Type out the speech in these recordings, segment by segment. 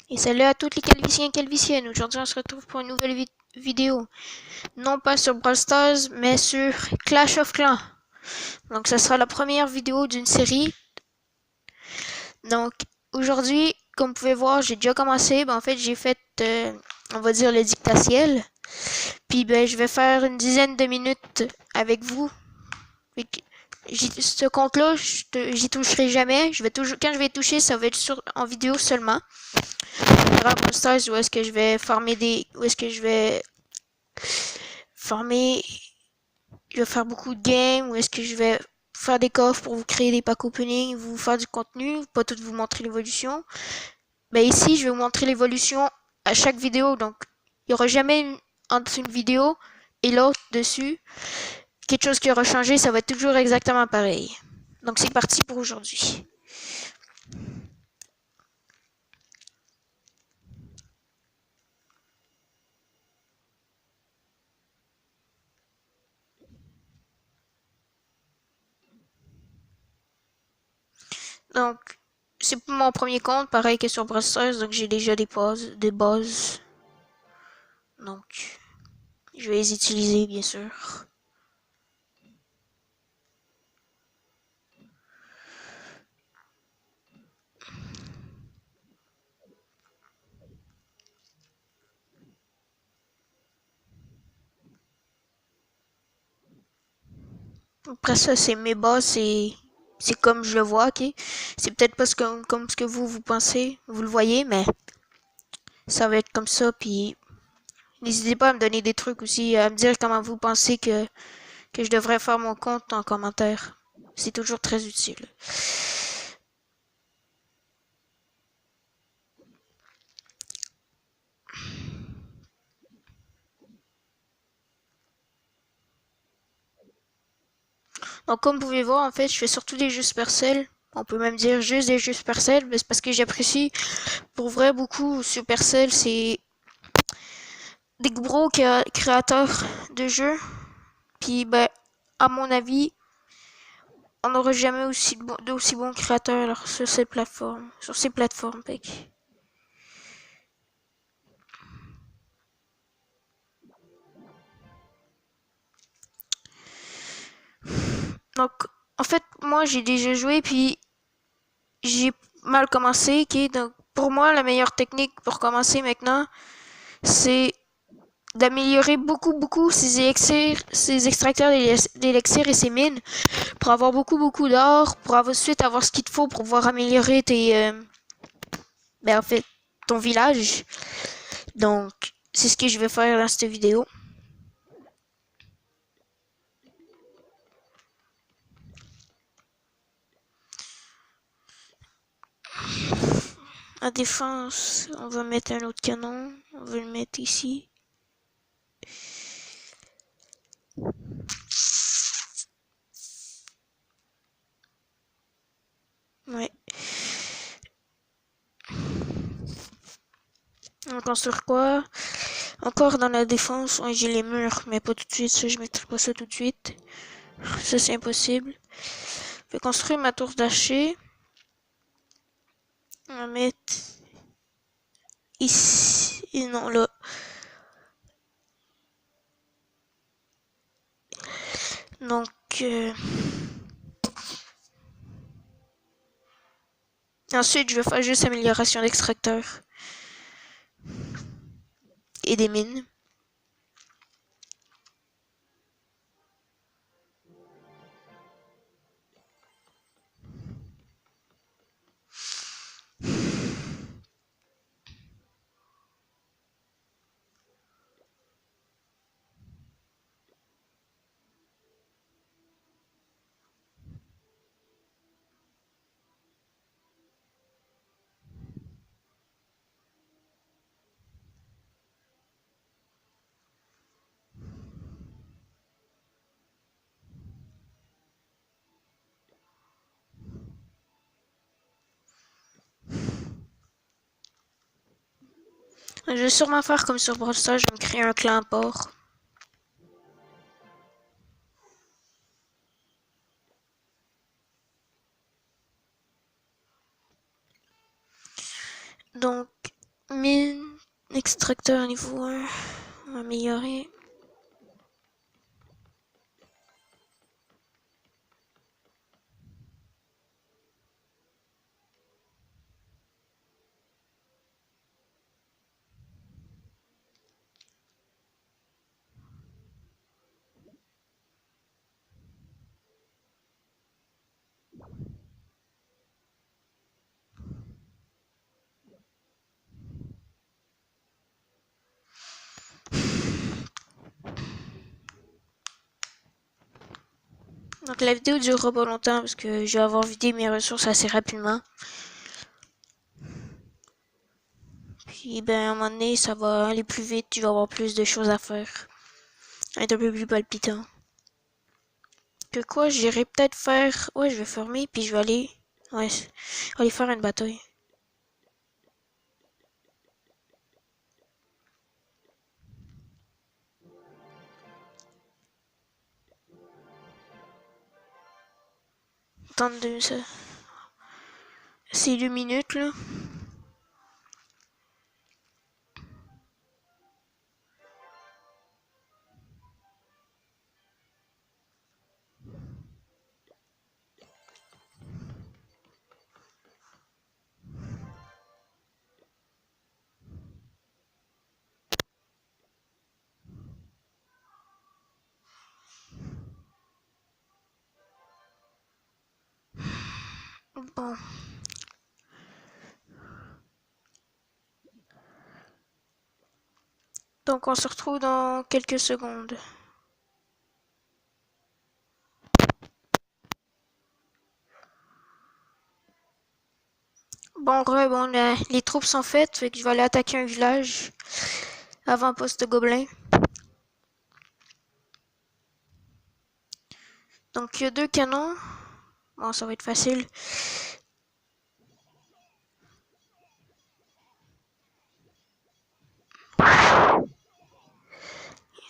Et salut à toutes les calviciens et calviciennes. Aujourd'hui, on se retrouve pour une nouvelle vidéo. Non pas sur Brawl Stars, mais sur Clash of Clans. Donc, ça sera la première vidéo d'une série. Donc, aujourd'hui, comme vous pouvez voir, j'ai déjà commencé. En fait, j'ai fait, on va dire, le dictatiel. Puis, je vais faire une dizaine de minutes avec vous. Ce compte-là, j'y toucherai jamais. Quand je vais toucher, ça va être en vidéo seulement. Brawl Stars, où est-ce que je vais farmer, je vais faire beaucoup de games, où est-ce que je vais faire des coffres pour vous créer des packs opening, vous faire du contenu, pas tout vous montrer l'évolution. Ici, je vais vous montrer l'évolution à chaque vidéo, donc il n'y aura jamais entre une vidéo et l'autre dessus quelque chose qui aura changé, ça va être toujours exactement pareil. Donc c'est parti pour aujourd'hui. Donc, c'est pour mon premier compte, pareil que sur Brawl Stars, donc j'ai déjà des bases. Donc, je vais les utiliser, bien sûr. Après ça, c'est mes bases, c'est comme je le vois, ok? C'est peut-être pas comme ce que vous pensez, vous le voyez, mais ça va être comme ça, puis n'hésitez pas à me donner des trucs aussi, à me dire comment vous pensez que je devrais faire mon compte en commentaire. C'est toujours très utile. Donc comme vous pouvez voir, en fait, je fais surtout des jeux Supercell. On peut même dire juste des jeux Supercell, mais c'est parce que j'apprécie pour vrai beaucoup Supercell, c'est des gros créateurs de jeux. Puis à mon avis, on n'aura jamais d'aussi bons créateurs sur ces plateformes. Pec. Donc, en fait, moi, j'ai déjà joué, puis j'ai mal commencé, ok? Donc, pour moi, la meilleure technique pour commencer maintenant, c'est d'améliorer beaucoup ces extracteurs d'élixir et ces mines, pour avoir beaucoup d'or, pour ensuite avoir ce qu'il te faut pour pouvoir améliorer en fait, ton village. Donc, c'est ce que je vais faire dans cette vidéo. En défense, on va mettre un autre canon. On va le mettre ici. Ouais. On va construire quoi? Encore dans la défense, ouais, j'ai les murs, mais pas tout de suite. Ça, je mettrai pas ça tout de suite. Ça, c'est impossible. Je vais construire ma tour d'archer. On va mettre ici. Et non, là. Donc, ensuite, je vais faire juste amélioration d'extracteur. Et des mines. Je vais sûrement faire comme sur Brawl Stars, je vais me créer un clan port. Donc, mine, extracteur niveau 1, on va améliorer. Donc la vidéo durera pas longtemps parce que je vais avoir vidé mes ressources assez rapidement. Puis ben à un moment donné ça va aller plus vite, tu vas avoir plus de choses à faire. Être un peu plus palpitant. Que quoi, j'irai peut-être faire. Ouais, je vais fermer puis je vais aller. Ouais, aller faire une bataille. Attendez ça. C'est 2 minutes là. Bon. Donc on se retrouve dans quelques secondes. Bon, les troupes sont faites, fait que je vais aller attaquer un village. Avant-poste gobelin. Donc il y a 2 canons. Bon, ça va être facile.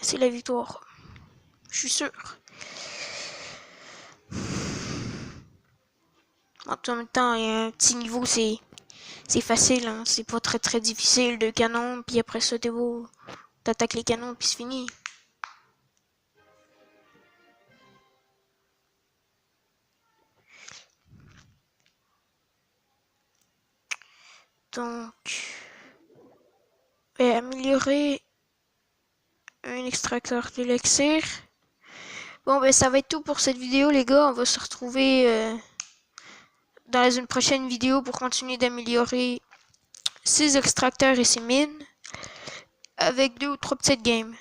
C'est la victoire. Je suis sûr. En même temps, il y a un petit niveau, c'est facile, hein. C'est pas très difficile. 2 canons, puis après ça, t'es beau. T'attaques les canons, puis c'est fini. Donc, améliorer un extracteur d'élixir. Bon, ben ça va être tout pour cette vidéo, les gars. On va se retrouver dans une prochaine vidéo pour continuer d'améliorer ces extracteurs et ces mines avec 2 ou 3 petites games.